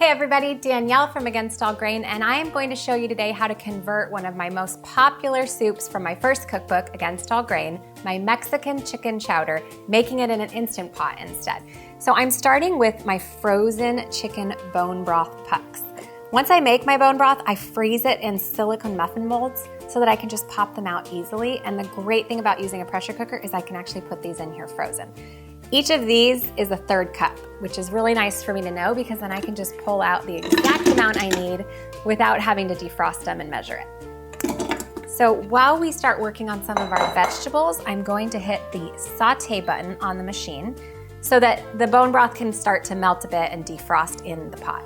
Hey everybody, Danielle from Against All Grain, and I am going to show you today how to convert one of my most popular soups from my first cookbook, Against All Grain, my Mexican chicken chowder, making it in an Instant Pot instead. So I'm starting with my frozen chicken bone broth pucks. Once I make my bone broth, I freeze it in silicone muffin molds so that I can just pop them out easily. And the great thing about using a pressure cooker is I can actually put these in here frozen. Each of these is a third cup, which is really nice for me to know because then I can just pull out the exact amount I need without having to defrost them and measure it. So while we start working on some of our vegetables, I'm going to hit the saute button on the machine so that the bone broth can start to melt a bit and defrost in the pot.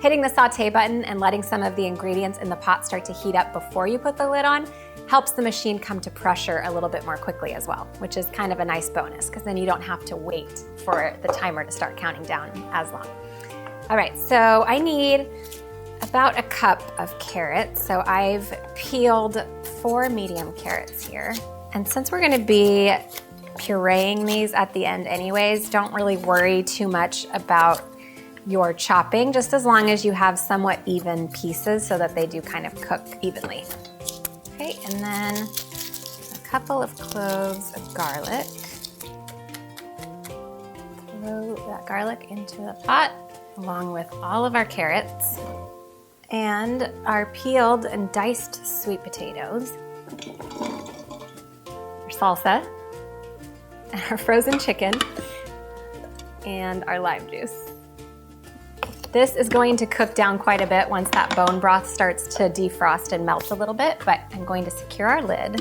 Hitting the saute button and letting some of the ingredients in the pot start to heat up before you put the lid on helps the machine come to pressure a little bit more quickly as well, which is kind of a nice bonus because then you don't have to wait for the timer to start counting down as long. All right, so I need about a cup of carrots. So I've peeled 4 medium carrots here. And since we're gonna be pureeing these at the end anyways, don't really worry too much about your chopping, just as long as you have somewhat even pieces so that they do kind of cook evenly. Okay, and then a couple of cloves of garlic. Throw that garlic into the pot along with all of our carrots and our peeled and diced sweet potatoes, our salsa, and our frozen chicken, and our lime juice. This is going to cook down quite a bit once that bone broth starts to defrost and melt a little bit, but I'm going to secure our lid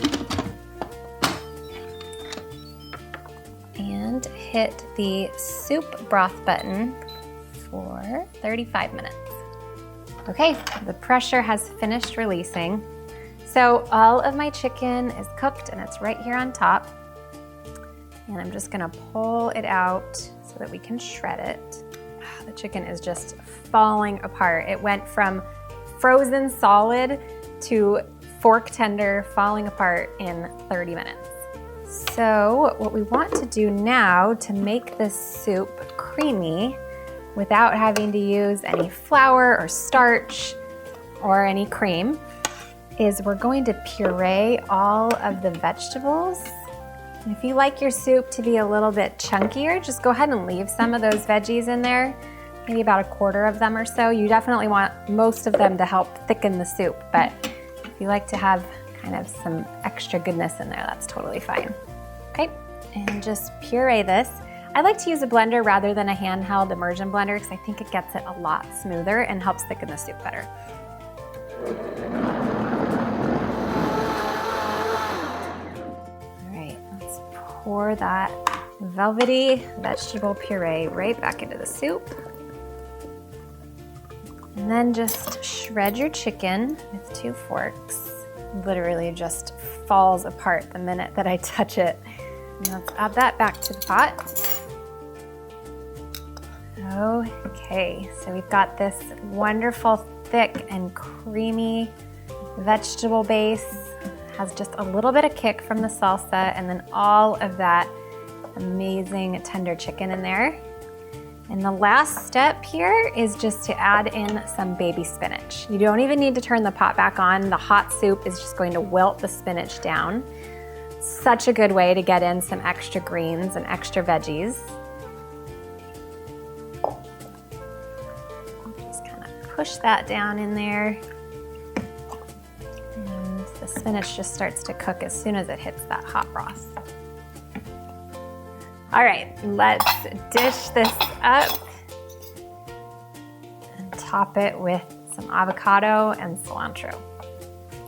and hit the soup broth button for 35 minutes. Okay, the pressure has finished releasing. So all of my chicken is cooked and it's right here on top. And I'm just gonna pull it out so that we can shred it. The chicken is just falling apart. It went from frozen solid to fork tender, falling apart in 30 minutes. So what we want to do now to make this soup creamy without having to use any flour or starch or any cream is we're going to puree all of the vegetables. And if you like your soup to be a little bit chunkier, just go ahead and leave some of those veggies in there. Maybe about a quarter of them or so. You definitely want most of them to help thicken the soup, but if you like to have kind of some extra goodness in there, that's totally fine. Okay, and just puree this. I like to use a blender rather than a handheld immersion blender because I think it gets it a lot smoother and helps thicken the soup better. All right, let's pour that velvety vegetable puree right back into the soup. And then just shred your chicken with 2 forks. Literally just falls apart the minute that I touch it. And let's add that back to the pot. Okay, so we've got this wonderful, thick and creamy vegetable base. Has just a little bit of kick from the salsa and then all of that amazing tender chicken in there. And the last step here is just to add in some baby spinach. You don't even need to turn the pot back on. The hot soup is just going to wilt the spinach down. Such a good way to get in some extra greens and extra veggies. Just kind of push that down in there. And the spinach just starts to cook as soon as it hits that hot broth. All right, let's dish this up and top it with some avocado and cilantro.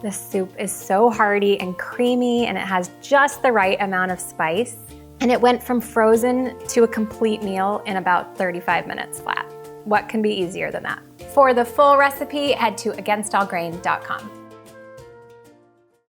This soup is so hearty and creamy and it has just the right amount of spice. And it went from frozen to a complete meal in about 35 minutes flat. What can be easier than that? For the full recipe, head to againstallgrain.com.